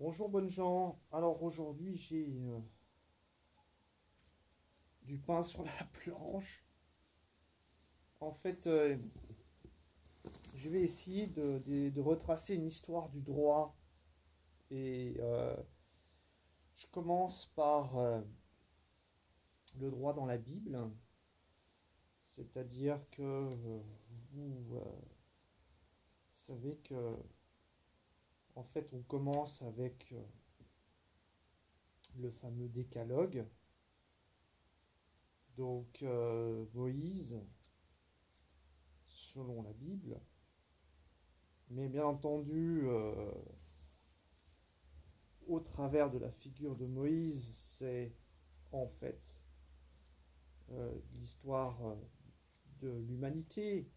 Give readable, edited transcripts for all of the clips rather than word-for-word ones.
Bonjour bonnes gens. Alors aujourd'hui j'ai du pain sur la planche. En fait, je vais essayer de retracer une histoire du droit. Et je commence par le droit dans la Bible. C'est-à-dire que vous savez que en fait on commence avec le fameux décalogue. Donc Moïse, selon la Bible. Mais bien entendu, au travers de la figure de Moïse, c'est en fait l'histoire de l'humanité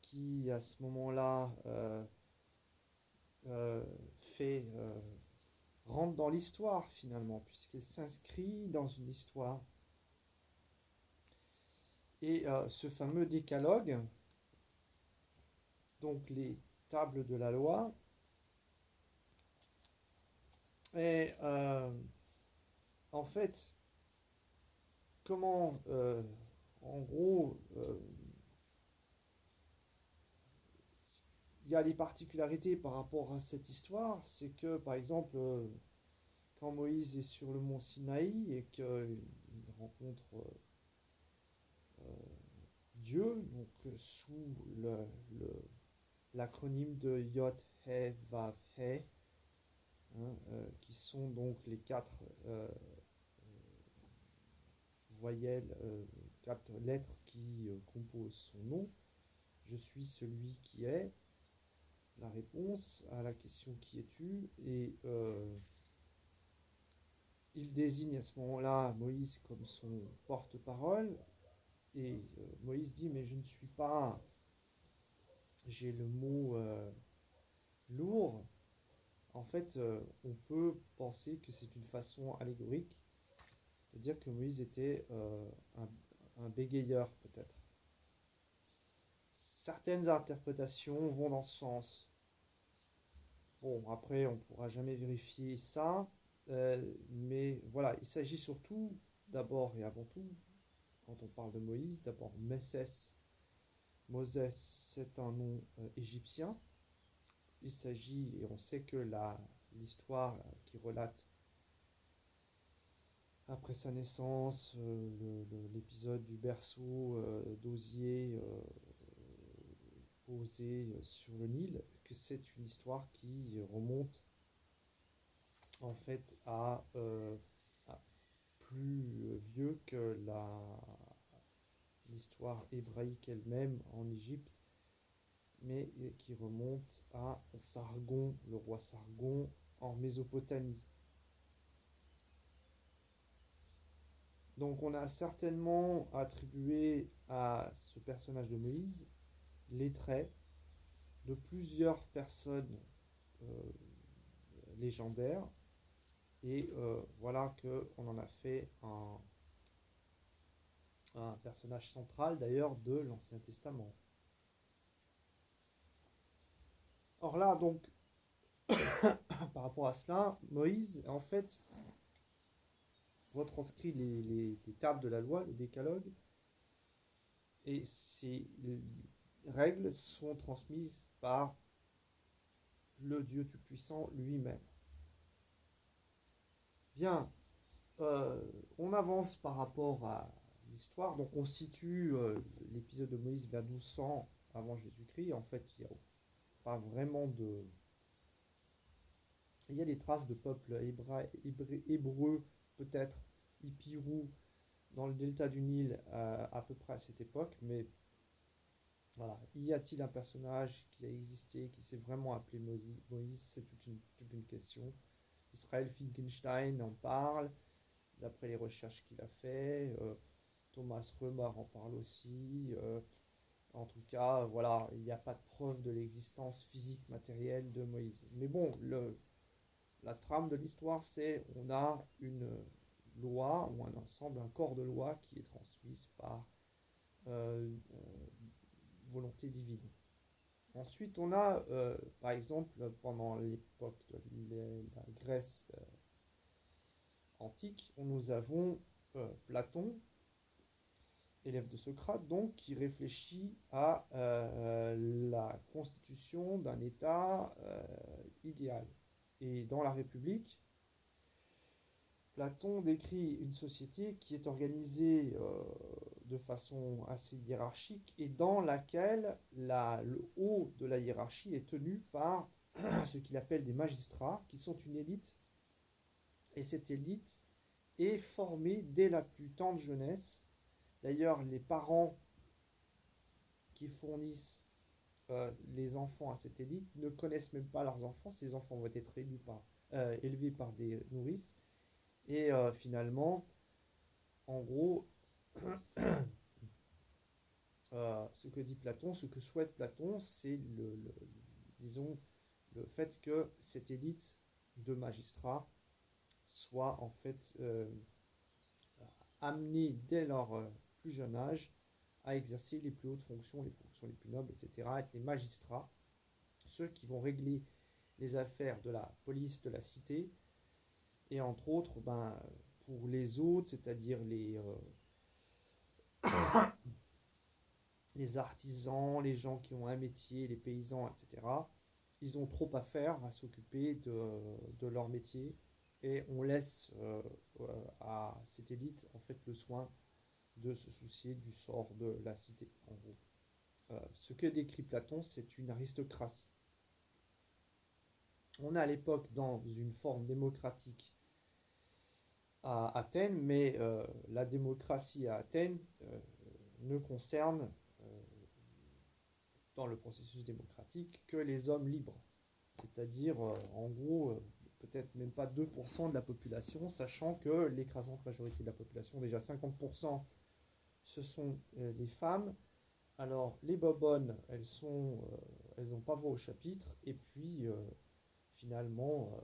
qui, à ce moment-là, fait rentre dans l'histoire finalement, puisqu'elle s'inscrit dans une histoire. Et ce fameux décalogue, donc les tables de la loi, est en fait comment, en gros, il y a les particularités par rapport à cette histoire, c'est que par exemple, quand Moïse est sur le mont Sinaï et qu'il rencontre Dieu, donc sous l'acronyme de Yod He Vav He, hein, qui sont donc les quatre voyelles, quatre lettres qui composent son nom. Je suis celui qui est, la réponse à la question qui es-tu, et il désigne à ce moment-là Moïse comme son porte-parole, et Moïse dit mais je ne suis pas, j'ai le mot lourd. En fait, on peut penser que c'est une façon allégorique de dire que Moïse était un bégayeur peut-être. Certaines interprétations vont dans ce sens. Bon, après, on ne pourra jamais vérifier ça, mais voilà, il s'agit surtout, d'abord et avant tout, quand on parle de Moïse, d'abord Moses, c'est un nom égyptien. Il s'agit, et on sait que l'histoire qui relate après sa naissance, l'épisode du berceau d'osier posé sur le Nil, que c'est une histoire qui remonte en fait à plus vieux que l'histoire hébraïque elle-même en Égypte, mais qui remonte à Sargon, le roi Sargon en Mésopotamie. Donc on a certainement attribué à ce personnage de Moïse les traits de plusieurs personnes euh, légendaires, et voilà qu'on en a fait un personnage central d'ailleurs de l'Ancien Testament. Or là donc par rapport à cela, Moïse en fait retranscrit les tables de la loi, le décalogue, et ces règles sont transmises par le Dieu Tout-Puissant lui-même. Bien, on avance par rapport à l'histoire, donc on situe l'épisode de Moïse vers 1200 avant Jésus-Christ. En fait, il n'y a pas vraiment de... Il y a des traces de peuples hébreux, peut-être Ipirou, dans le delta du Nil à peu près à cette époque, mais voilà. Y a-t-il un personnage qui a existé, qui s'est vraiment appelé Moïse? C'est toute une question. Israël Finkelstein en parle, d'après les recherches qu'il a fait. Thomas Römer en parle aussi. En tout cas, voilà, il n'y a pas de preuve de l'existence physique matérielle de Moïse. Mais bon, la trame de l'histoire, c'est on a une loi ou un ensemble, un corps de loi qui est transmise par euh, volonté divine. Ensuite, on a, par exemple, pendant l'époque de la Grèce antique, nous avons Platon, élève de Socrate, donc, qui réfléchit à la constitution d'un État idéal. Et dans la République, Platon décrit une société qui est organisée de façon assez hiérarchique et dans laquelle le haut de la hiérarchie est tenu par ce qu'il appelle des magistrats, qui sont une élite. Et cette élite est formée dès la plus tendre jeunesse. D'ailleurs, les parents qui fournissent les enfants à cette élite ne connaissent même pas leurs enfants. Ces enfants vont être élevés par des nourrices. Et finalement, en gros, ce que dit Platon, ce que souhaite Platon, c'est disons, le fait que cette élite de magistrats soit en fait amenée dès leur plus jeune âge à exercer les plus hautes fonctions, les fonctions les plus nobles, etc., être les magistrats, ceux qui vont régler les affaires de la police de la cité, et entre autres, pour les autres, c'est-à-dire les artisans, les gens qui ont un métier, les paysans, etc., ils ont trop à faire à s'occuper de leur métier et on laisse à cette élite en fait le soin de se soucier du sort de la cité, en gros. Ce que décrit Platon, c'est une aristocratie. On est à l'époque dans une forme démocratique à Athènes, mais la démocratie à Athènes ne concerne dans le processus démocratique que les hommes libres, c'est-à-dire en gros peut-être même pas 2% de la population, sachant que l'écrasante majorité de la population, déjà 50%, ce sont les femmes. Alors les bobonnes, elles n'ont pas voix au chapitre, et puis finalement,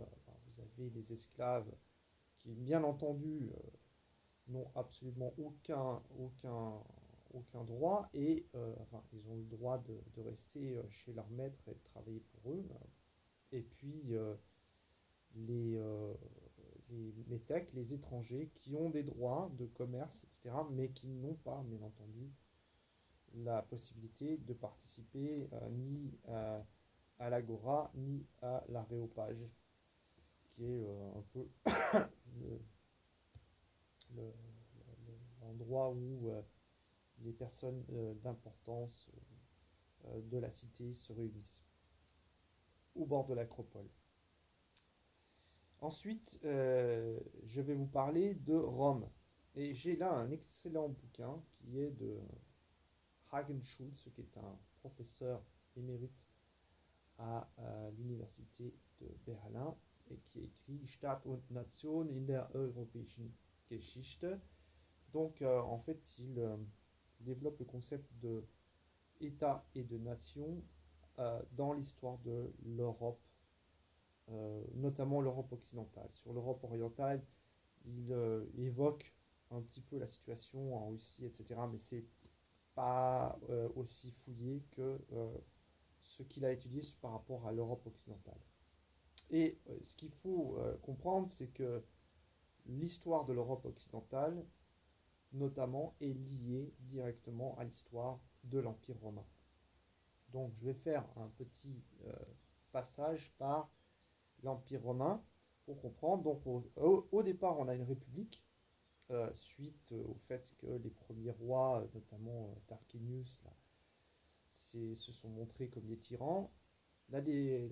vous avez les esclaves qui, bien entendu, n'ont absolument aucun droit, et enfin, ils ont le droit de rester chez leur maître et de travailler pour eux. Et puis les, euh, les métèques, les étrangers, qui ont des droits de commerce, etc., mais qui n'ont pas, bien entendu, la possibilité de participer ni à l'agora, ni à l'aréopage, qui est un peu le, le- l'endroit où les personnes d'importance de la cité se réunissent, au bord de l'acropole. Ensuite, je vais vous parler de Rome. Et j'ai là un excellent bouquin qui est de Hagen Schulz, qui est un professeur émérite à l'université de Berlin et qui écrit Staat und Nation in der europäischen Geschichte. Donc, en fait, il développe le concept de État et de nation dans l'histoire de l'Europe, notamment l'Europe occidentale. Sur l'Europe orientale, il évoque un petit peu la situation en Russie, etc., mais c'est pas aussi fouillé que ce qu'il a étudié par rapport à l'Europe occidentale. Et ce qu'il faut comprendre, c'est que l'histoire de l'Europe occidentale, notamment, est liée directement à l'histoire de l'Empire romain. Donc je vais faire un petit passage par l'Empire romain pour comprendre. Donc au départ, on a une république, suite au fait que les premiers rois, notamment Tarquinius, là, se sont montrés comme des tyrans. La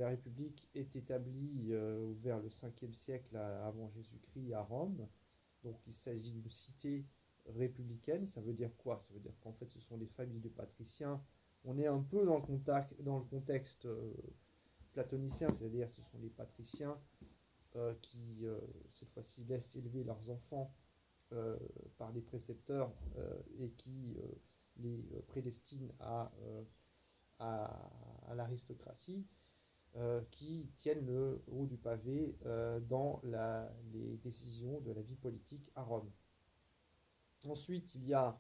République est établie vers le 5e siècle avant Jésus-Christ à Rome. Donc il s'agit d'une cité républicaine. Ça veut dire quoi? Ça veut dire qu'en fait ce sont des familles de patriciens. On est un peu dans le contexte platonicien, c'est-à-dire ce sont les patriciens qui cette fois-ci laissent élever leurs enfants par les précepteurs et qui les prédestinent à l'aristocratie, qui tiennent le haut du pavé dans les décisions de la vie politique à Rome. Ensuite, il y a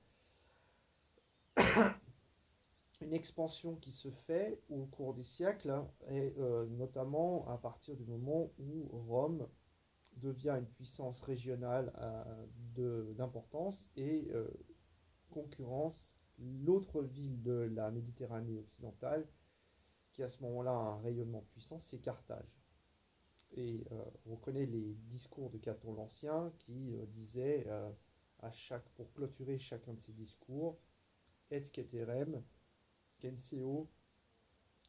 une expansion qui se fait au cours des siècles, hein, et notamment à partir du moment où Rome devient une puissance régionale d'importance et concurrence l'autre ville de la Méditerranée occidentale qui à ce moment-là a un rayonnement puissant, c'est Carthage. Et on connaît les discours de Caton l'Ancien qui disait pour clôturer chacun de ses discours, et ceterem, censeo,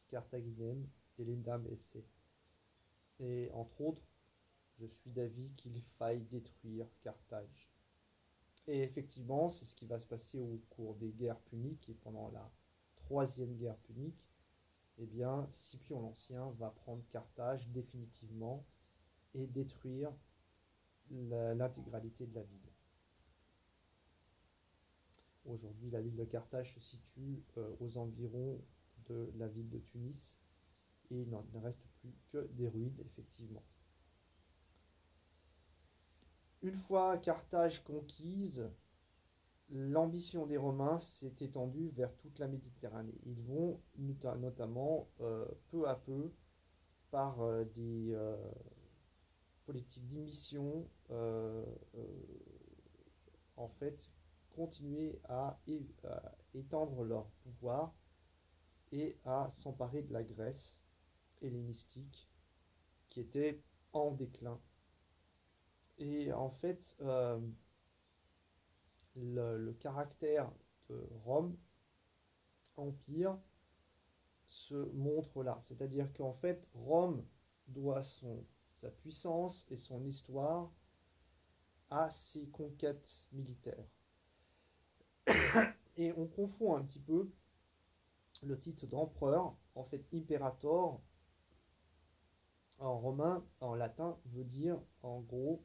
Carthaginem, delendam esse. Et entre autres, je suis d'avis qu'il faille détruire Carthage. Et effectivement, c'est ce qui va se passer au cours des guerres puniques et pendant la troisième guerre punique. Eh bien, Scipion l'Ancien va prendre Carthage définitivement et détruire l'intégralité de la ville. Aujourd'hui, la ville de Carthage se situe aux environs de la ville de Tunis et il ne reste plus que des ruines, effectivement. Une fois Carthage conquise, l'ambition des Romains s'est étendue vers toute la Méditerranée. Ils vont notamment peu à peu, par des politiques d'immission, en fait, continuer à étendre leur pouvoir et à s'emparer de la Grèce hellénistique qui était en déclin. Et en fait, le caractère de Rome, empire, se montre là. C'est-à-dire qu'en fait, Rome doit sa puissance et son histoire à ses conquêtes militaires. Et on confond un petit peu le titre d'empereur. En fait, imperator, en romain, en latin, veut dire en gros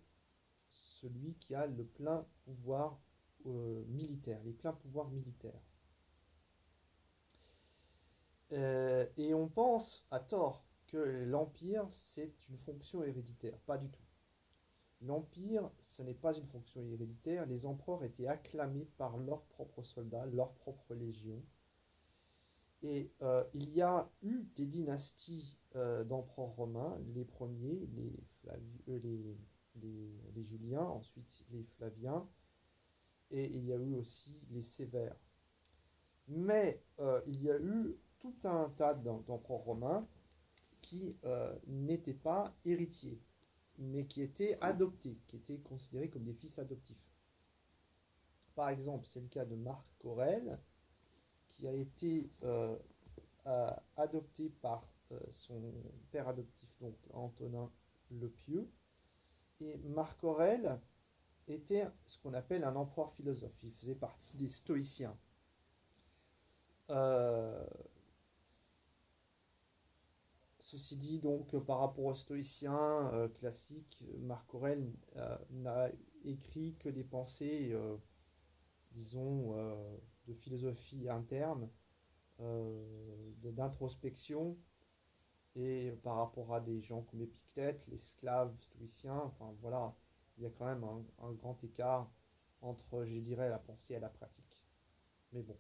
celui qui a le plein pouvoir militaire, les pleins pouvoirs militaires. Et on pense à tort que l'empire, c'est une fonction héréditaire. Pas du tout. L'empire, ce n'est pas une fonction héréditaire. Les empereurs étaient acclamés par leurs propres soldats, leurs propres légions. Et il y a eu des dynasties d'empereurs romains, les premiers, les Juliens, ensuite les Flaviens, et il y a eu aussi les Sévères. Mais il y a eu tout un tas d'empereurs romains qui n'étaient pas héritiers, mais qui étaient adoptés, qui étaient considérés comme des fils adoptifs. Par exemple, c'est le cas de Marc Aurèle, qui a été adopté par son père adoptif, donc Antonin le Pieux. Et Marc Aurèle était ce qu'on appelle un empereur philosophe. Il faisait partie des stoïciens. Ceci dit, donc, par rapport aux stoïciens classiques, Marc Aurèle n'a écrit que des pensées, disons, de philosophie interne, d'introspection, et par rapport à des gens comme Épictète, les esclaves stoïciens, enfin voilà, il y a quand même un grand écart entre, je dirais, la pensée et la pratique. Mais bon,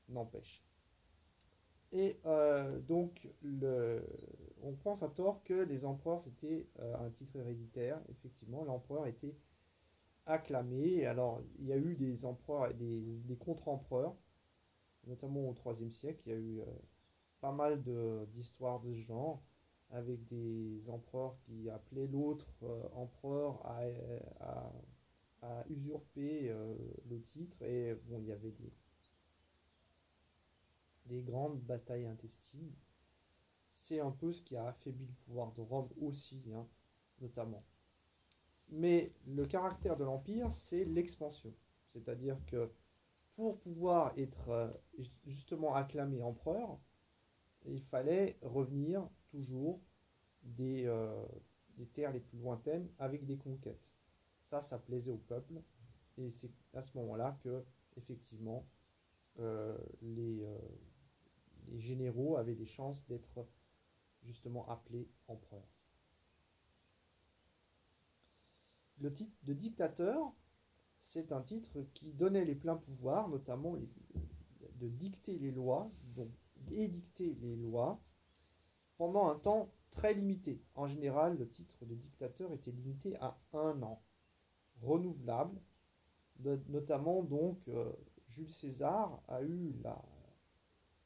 n'empêche. Et donc, on pense à tort que les empereurs, c'était un titre héréditaire. Effectivement, l'empereur était acclamé. Alors, il y a eu des empereurs et des contre-empereurs, notamment au IIIe siècle. Il y a eu pas mal d'histoires de ce genre, avec des empereurs qui appelaient l'autre empereur à usurper le titre. Et bon, il y avait des grandes batailles intestines. C'est un peu ce qui a affaibli le pouvoir de Rome aussi, hein, notamment. Mais le caractère de l'Empire, c'est l'expansion. C'est-à-dire que pour pouvoir être justement acclamé empereur, il fallait revenir toujours des terres les plus lointaines avec des conquêtes. Ça plaisait au peuple. Et c'est à ce moment-là que, effectivement, les généraux avaient des chances d'être justement appelés empereurs. Le titre de dictateur, c'est un titre qui donnait les pleins pouvoirs, notamment de dicter les lois, donc édicter les lois, pendant un temps très limité. En général, le titre de dictateur était limité à 1 an, renouvelable. Notamment, donc, Jules César a eu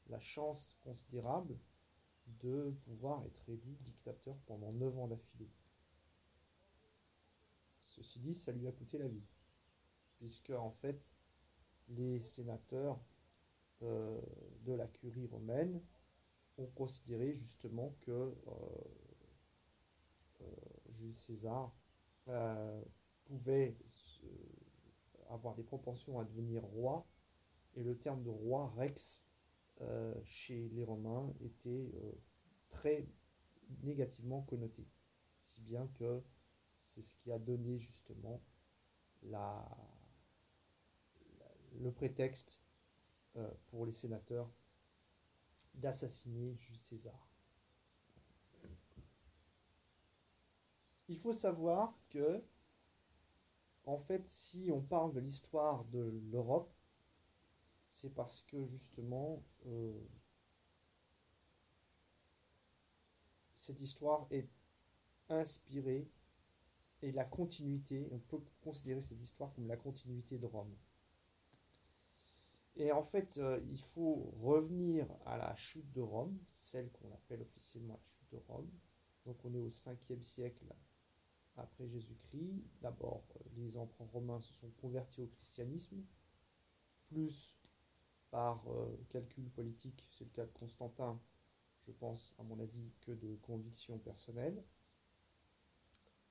la chance considérable de pouvoir être élu dictateur pendant 9 ans d'affilée. Ceci dit, ça lui a coûté la vie, puisque en fait, les sénateurs de la curie romaine ont considéré justement que Jules César euh, pouvait avoir des propensions à devenir roi, et le terme de roi, rex, chez les Romains, était très négativement connoté, si bien que c'est ce qui a donné justement la, le prétexte pour les sénateurs d'assassiner Jules César. Il faut savoir que, en fait, si on parle de l'histoire de l'Europe, c'est parce que justement, cette histoire est inspirée et la continuité, on peut considérer cette histoire comme la continuité de Rome. Et en fait, il faut revenir à la chute de Rome, celle qu'on appelle officiellement la chute de Rome. Donc on est au 5e siècle après Jésus-Christ. D'abord, les empereurs romains se sont convertis au christianisme, plus par calcul politique, c'est le cas de Constantin, je pense, à mon avis, que de conviction personnelle.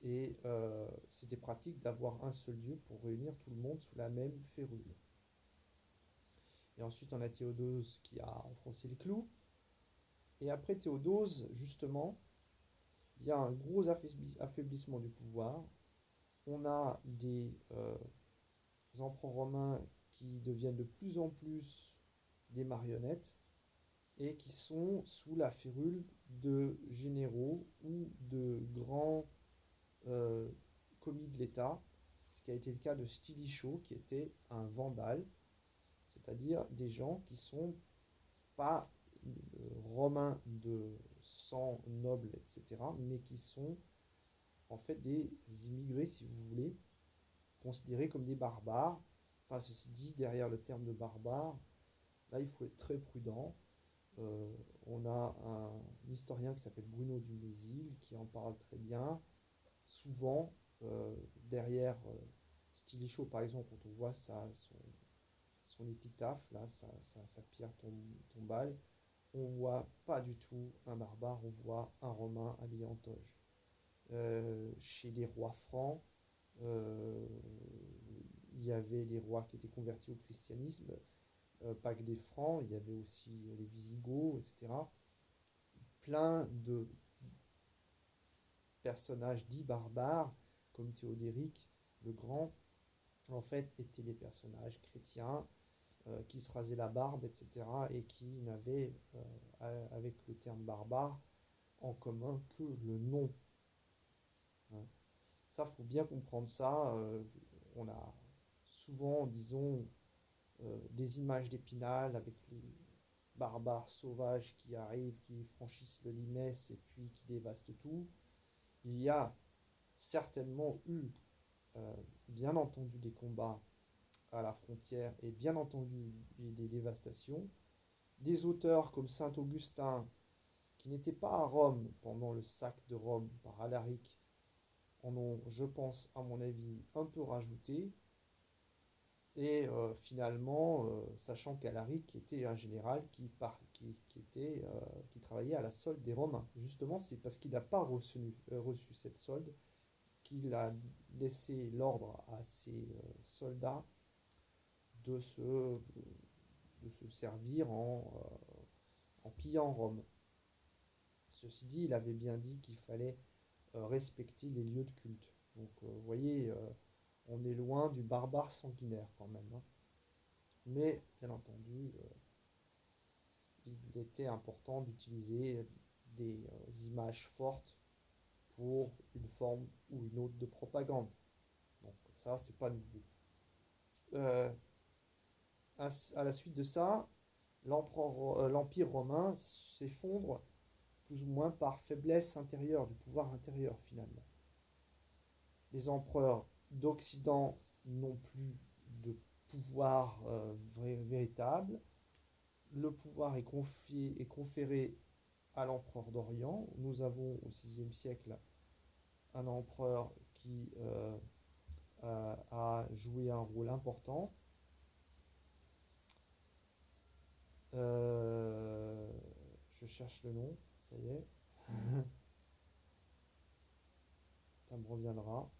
Et c'était pratique d'avoir un seul dieu pour réunir tout le monde sous la même férule. Et ensuite, on a Théodose qui a enfoncé le clou. Et après Théodose, justement, il y a un gros affaiblissement du pouvoir. On a des empereurs romains qui deviennent de plus en plus des marionnettes et qui sont sous la férule de généraux ou de grands commis de l'État, ce qui a été le cas de Stilicho, qui était un vandale, c'est-à-dire des gens qui sont pas romains de sang noble, etc., mais qui sont en fait des immigrés, si vous voulez, considérés comme des barbares. Enfin, ceci dit, derrière le terme de barbare, là, il faut être très prudent. On a un historien qui s'appelle Bruno Dumézil qui en parle très bien. Souvent, derrière Stilicho, par exemple, quand on voit son épitaphe, là, sa pierre tombale, on voit pas du tout un barbare, on voit un romain habillé en toge. Chez les rois francs, il y avait les rois qui étaient convertis au christianisme, pas que des francs, il y avait aussi les Visigoths, etc. Plein de personnages dits barbares, comme Théodéric le Grand, en fait, étaient des personnages chrétiens qui se rasaient la barbe, etc., et qui n'avaient, avec le terme barbare, en commun que le nom. Hein. Ça, faut bien comprendre ça. On a souvent, disons, des images d'Épinal avec les barbares sauvages qui arrivent, qui franchissent le Limes et puis qui dévastent tout. Il y a certainement eu, bien entendu, des combats à la frontière et bien entendu des dévastations. Des auteurs comme Saint Augustin, qui n'étaient pas à Rome pendant le sac de Rome par Alaric, en ont, je pense, à mon avis, un peu rajouté. Et finalement, sachant qu'Alaric était un général qui travaillait à la solde des Romains. Justement, c'est parce qu'il n'a pas reçu cette solde qu'il a laissé l'ordre à ses soldats de se, de se servir en pillant Rome. Ceci dit, il avait bien dit qu'il fallait respecter les lieux de culte. Donc, vous voyez, on est loin du barbare sanguinaire quand même. Hein. Mais, bien entendu, il était important d'utiliser des images fortes pour une forme ou une autre de propagande. Donc ça, c'est pas nouveau. À la suite de ça, l'Empire romain s'effondre plus ou moins par faiblesse intérieure, du pouvoir intérieur finalement. Les empereurs d'Occident n'ont plus de pouvoir véritable. Le pouvoir est conféré à l'empereur d'Orient. Nous avons au VIe siècle un empereur qui a joué un rôle important. Je cherche le nom, ça y est, ça me reviendra.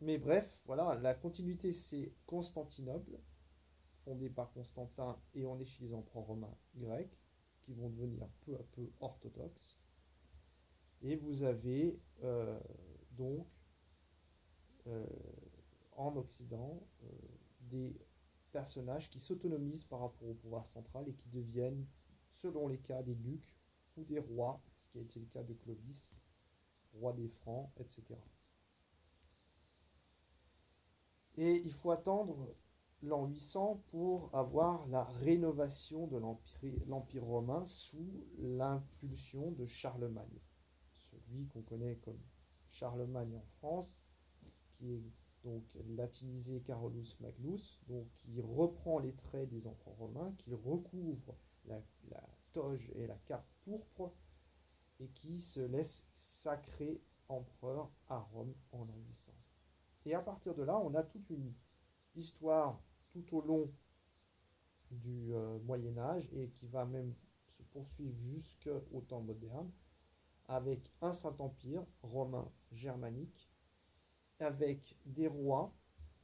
Mais bref, voilà, la continuité c'est Constantinople, fondé par Constantin, et on est chez les empereurs romains grecs, qui vont devenir peu à peu orthodoxes. Et vous avez donc euh, en Occident des personnages qui s'autonomisent par rapport au pouvoir central et qui deviennent, selon les cas, des ducs ou des rois, ce qui a été le cas de Clovis, roi des Francs, etc. Et il faut attendre l'an 800 pour avoir la rénovation de l'Empire romain sous l'impulsion de Charlemagne. Celui qu'on connaît comme Charlemagne en France, qui est donc latinisé Carolus Magnus, donc qui reprend les traits des empereurs romains, qui recouvre la toge et la cape pourpre, et qui se laisse sacrer empereur à Rome en l'an 800. Et à partir de là, on a toute une histoire tout au long du Moyen Âge et qui va même se poursuivre jusqu'au temps moderne, avec un Saint-Empire romain germanique, avec des rois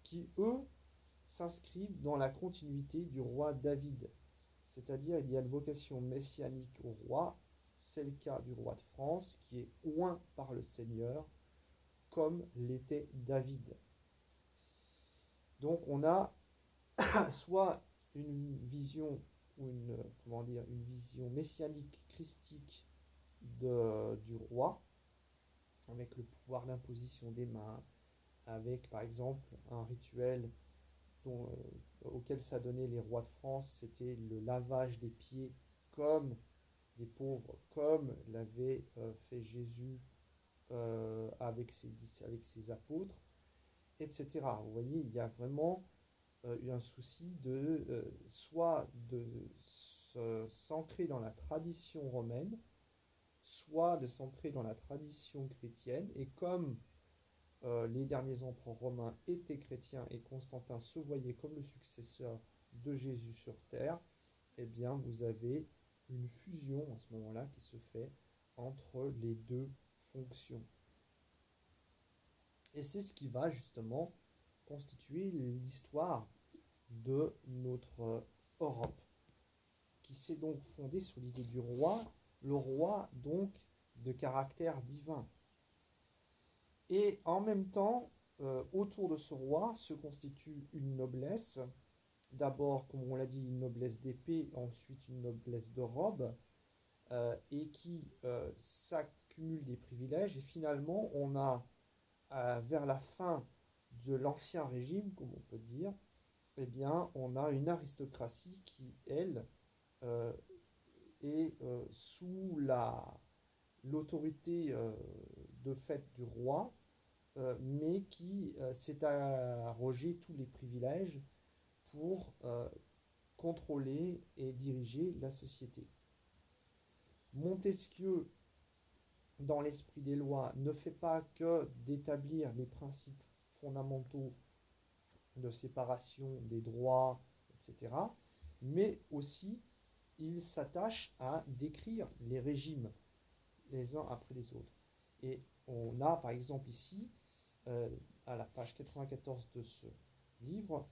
qui, eux, s'inscrivent dans la continuité du roi David. C'est-à-dire, il y a une vocation messianique au roi. C'est le cas du roi de France, qui est oint par le Seigneur, comme l'était David. Donc, on a soit une vision ou une vision messianique christique du roi, avec le pouvoir d'imposition des mains, avec par exemple un rituel auquel s'adonnaient les rois de France, c'était le lavage des pieds comme des pauvres, comme l'avait fait Jésus avec ses apôtres, etc. Vous voyez, il y a vraiment eu un souci soit de s'ancrer dans la tradition romaine, soit de s'ancrer dans la tradition chrétienne, et comme les derniers empereurs romains étaient chrétiens et Constantin se voyait comme le successeur de Jésus sur terre, eh bien vous avez une fusion à ce moment-là qui se fait entre les deux fonctions. Et c'est ce qui va justement constituer l'histoire de notre Europe, qui s'est donc fondée sur l'idée du roi, le roi donc de caractère divin. Et en même temps, autour de ce roi se constitue une noblesse, d'abord, comme on l'a dit, une noblesse d'épée, ensuite une noblesse de robe, et qui s'accumule des privilèges. Et finalement, on a, vers la fin de l'Ancien Régime, comme on peut dire, eh bien, on a une aristocratie qui, elle, est sous l'autorité de fait du roi, mais qui s'est arrogé tous les privilèges pour contrôler et diriger la société. Montesquieu, dans l'esprit des lois, ne fait pas que d'établir les principes fondamentaux de séparation des droits, etc., mais aussi il s'attache à décrire les régimes les uns après les autres. Et on a par exemple ici, à la page 94 de ce livre,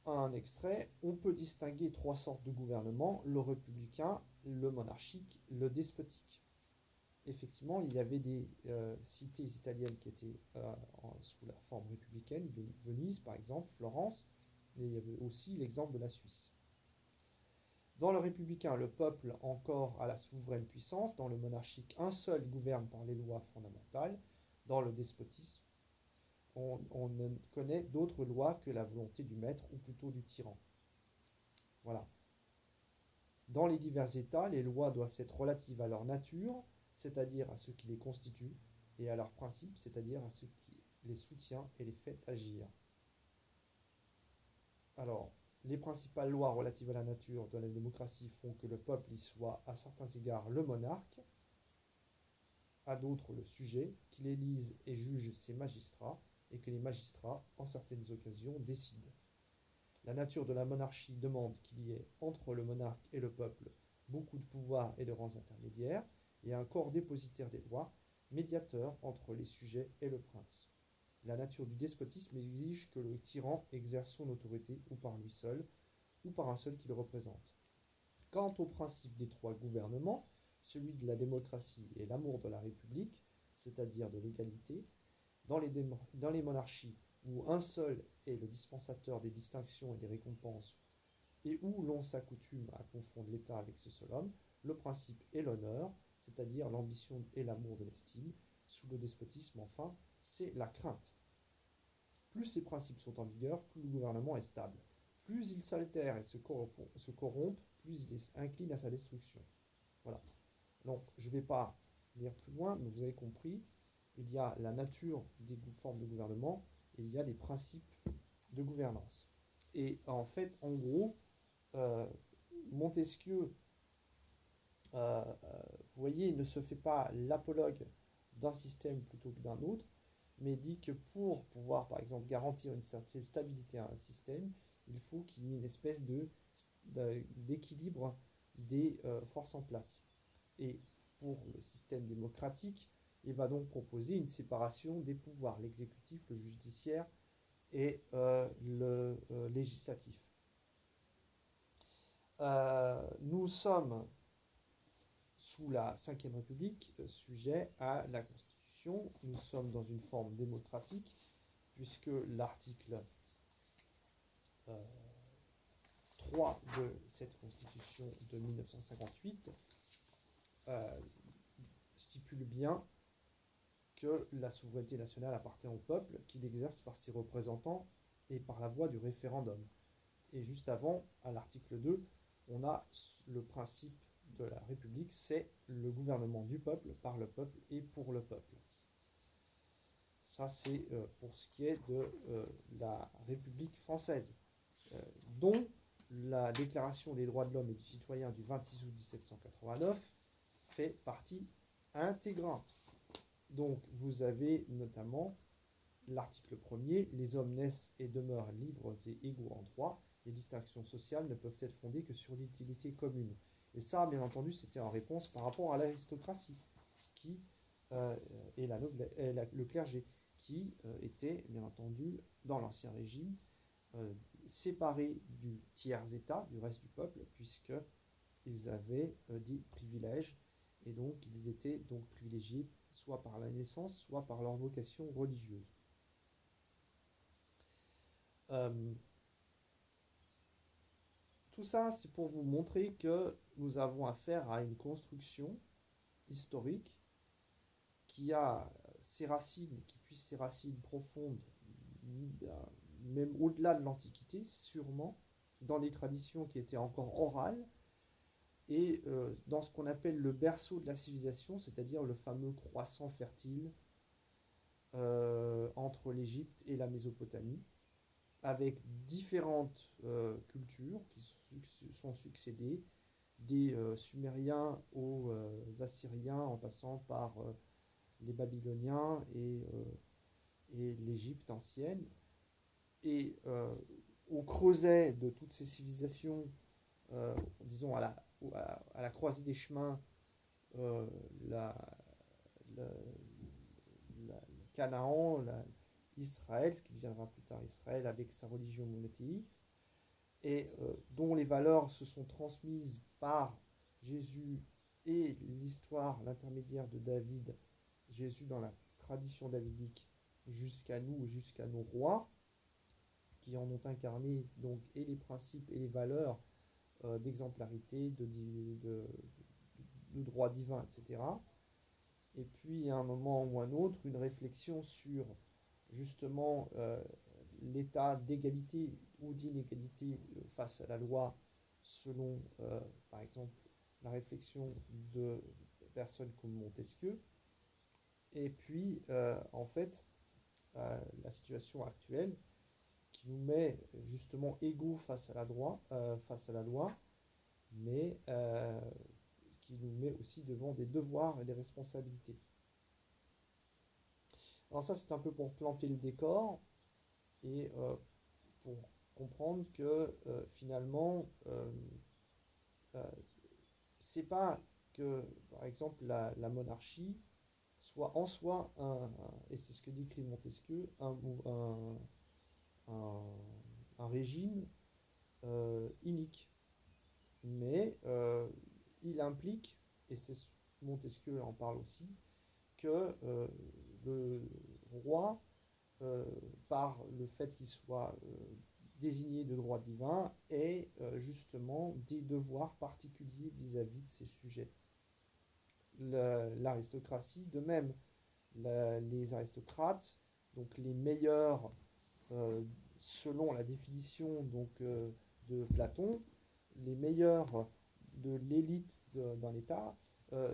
un extrait. On peut distinguer trois sortes de gouvernement: le républicain, le monarchique, le despotique. Effectivement, il y avait des cités italiennes qui étaient sous la forme républicaine, Venise par exemple, Florence, et il y avait aussi l'exemple de la Suisse. Dans le républicain, le peuple encore a la souveraine puissance. Dans le monarchique, un seul gouverne par les lois fondamentales. Dans le despotisme, on ne connaît d'autres lois que la volonté du maître, ou plutôt du tyran. Voilà. Dans les divers États, les lois doivent être relatives à leur nature, c'est-à-dire à ce qui les constitue, et à leurs principes, c'est-à-dire à ce qui les soutient et les fait agir. Alors, les principales lois relatives à la nature de la démocratie font que le peuple y soit à certains égards le monarque, à d'autres le sujet, qu'il élise et juge ses magistrats, et que les magistrats, en certaines occasions, décident. La nature de la monarchie demande qu'il y ait, entre le monarque et le peuple, beaucoup de pouvoirs et de rangs intermédiaires, et un corps dépositaire des lois, médiateur entre les sujets et le prince. La nature du despotisme exige que le tyran exerce son autorité ou par lui seul, ou par un seul qui le représente. Quant au principe des trois gouvernements, celui de la démocratie et l'amour de la République, c'est-à-dire de l'égalité, dans les monarchies où un seul est le dispensateur des distinctions et des récompenses, et où l'on s'accoutume à confondre l'État avec ce seul homme, le principe est l'honneur, c'est-à-dire l'ambition et l'amour de l'estime. Sous le despotisme, enfin, c'est la crainte. Plus ces principes sont en vigueur, plus le gouvernement est stable. Plus il s'altère et se corrompt, plus il incline à sa destruction. Voilà. Donc, je ne vais pas lire plus loin, mais vous avez compris, il y a la nature des formes de gouvernement et il y a des principes de gouvernance. Et en fait, en gros, euh, Montesquieu, vous voyez, il ne se fait pas l'apologue d'un système plutôt que d'un autre, mais dit que pour pouvoir, par exemple, garantir une certaine stabilité à un système, il faut qu'il y ait une espèce d'équilibre des forces en place. Et pour le système démocratique, il va donc proposer une séparation des pouvoirs, l'exécutif, le judiciaire et le législatif. Nous sommes sous la Ve République sujet à la Constitution. Nous sommes dans une forme démocratique puisque l'article 3 de cette Constitution de 1958 stipule bien que la souveraineté nationale appartient au peuple, qui l'exerce par ses représentants et par la voie du référendum. Et juste avant, à l'article 2, on a le principe de la République, c'est le gouvernement du peuple, par le peuple et pour le peuple. Ça, c'est pour ce qui est de la République française, dont la Déclaration des droits de l'homme et du citoyen du 26 août 1789 fait partie intégrante. Donc, vous avez notamment l'article 1er, les hommes naissent et demeurent libres et égaux en droit, les distinctions sociales ne peuvent être fondées que sur l'utilité commune. Et ça, bien entendu, c'était en réponse par rapport à l'aristocratie qui, et le clergé, qui était, bien entendu, dans l'Ancien Régime, séparés du tiers-État, du reste du peuple, puisqu'ils avaient des privilèges, et donc ils étaient donc privilégiés soit par la naissance, soit par leur vocation religieuse. Tout ça, c'est pour vous montrer que nous avons affaire à une construction historique qui a ses racines, qui puise ses racines profondes, même au-delà de l'Antiquité, sûrement, dans des traditions qui étaient encore orales, et dans ce qu'on appelle le berceau de la civilisation, c'est-à-dire le fameux croissant fertile entre l'Égypte et la Mésopotamie, avec différentes cultures qui sont succédées, des Sumériens aux Assyriens, en passant par les Babyloniens et l'Égypte ancienne. Et au creuset de toutes ces civilisations, disons à la croisée des chemins, la, la, Canaan, Israël, ce qui deviendra plus tard Israël avec sa religion monothéiste, et dont les valeurs se sont transmises par Jésus et l'histoire, l'intermédiaire de David, Jésus dans la tradition davidique, jusqu'à nous, jusqu'à nos rois, qui en ont incarné donc et les principes et les valeurs d'exemplarité, de droit divin, etc. Et puis à un moment ou un autre, une réflexion sur justement l'état d'égalité ou d'inégalité face à la loi selon, par exemple, la réflexion de personnes comme Montesquieu. Et puis, en fait, la situation actuelle qui nous met justement égaux face à la loi, mais qui nous met aussi devant des devoirs et des responsabilités. Alors ça, c'est un peu pour planter le décor et pour comprendre que finalement, euh, c'est pas que, par exemple, la monarchie soit en soi, et c'est ce que décrit Montesquieu, un, un régime inique. Mais il implique, et c'est Montesquieu en parle aussi, que le roi, euh, par le fait qu'il soit désigné de droit divin, ait justement des devoirs particuliers vis-à-vis de ses sujets. L'aristocratie, de même, les aristocrates, donc les meilleurs euh, selon la définition de Platon, les meilleurs de l'élite d'un État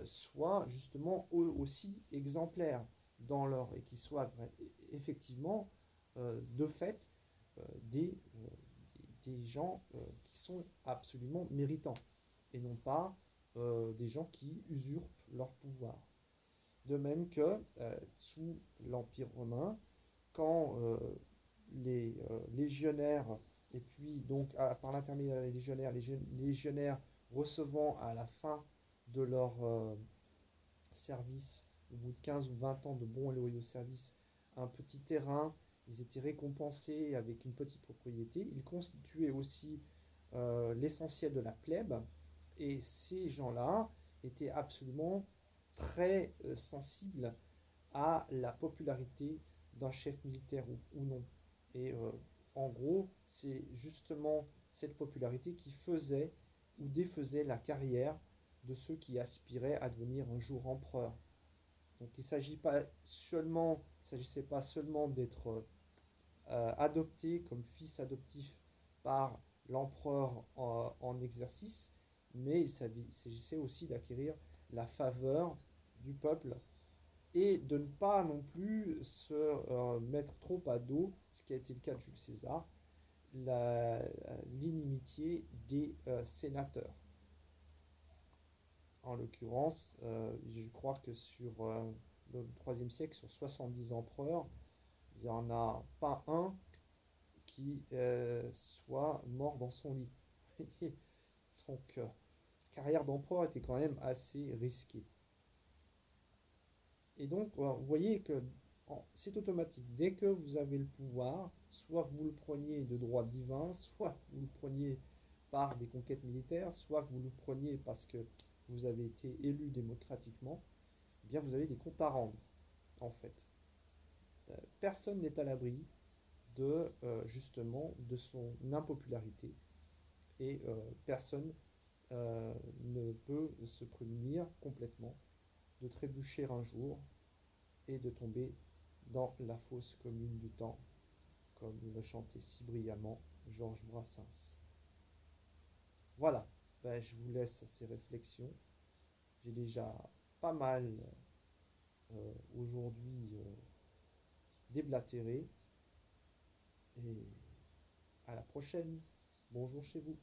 soient justement eux aussi exemplaires dans leur et qui soient effectivement de fait des, des gens qui sont absolument méritants et non pas des gens qui usurpent leur pouvoir. De même que sous l'Empire romain, quand les légionnaires, et puis donc par l'intermédiaire des légionnaires, les légionnaires recevant à la fin de leur service, au bout de 15 ou 20 ans de bons et loyaux services, un petit terrain, ils étaient récompensés avec une petite propriété. Ils constituaient aussi l'essentiel de la plèbe, et ces gens-là étaient absolument très sensibles à la popularité d'un chef militaire ou non. Et en gros, c'est justement cette popularité qui faisait ou défaisait la carrière de ceux qui aspiraient à devenir un jour empereur. Donc il ne s'agissait pas seulement d'être adopté comme fils adoptif par l'empereur en exercice, mais il s'agissait aussi d'acquérir la faveur du peuple et de ne pas non plus se mettre trop à dos, ce qui a été le cas de Jules César, l'inimitié des sénateurs. En l'occurrence, je crois que sur le IIIe siècle, sur 70 empereurs, il n'y en a pas un qui soit mort dans son lit. Donc, carrière d'empereur était quand même assez risquée. Et donc, vous voyez que c'est automatique. Dès que vous avez le pouvoir, soit que vous le preniez de droit divin, soit que vous le preniez par des conquêtes militaires, soit que vous le preniez parce que vous avez été élu démocratiquement, eh bien vous avez des comptes à rendre, en fait. Personne n'est à l'abri de justement de son impopularité et personne ne peut se prémunir complètement de trébucher un jour et de tomber dans la fosse commune du temps, comme le chantait si brillamment Georges Brassens. Voilà, ben, je vous laisse à ces réflexions. J'ai déjà pas mal aujourd'hui déblatéré et à la prochaine. Bonjour chez vous.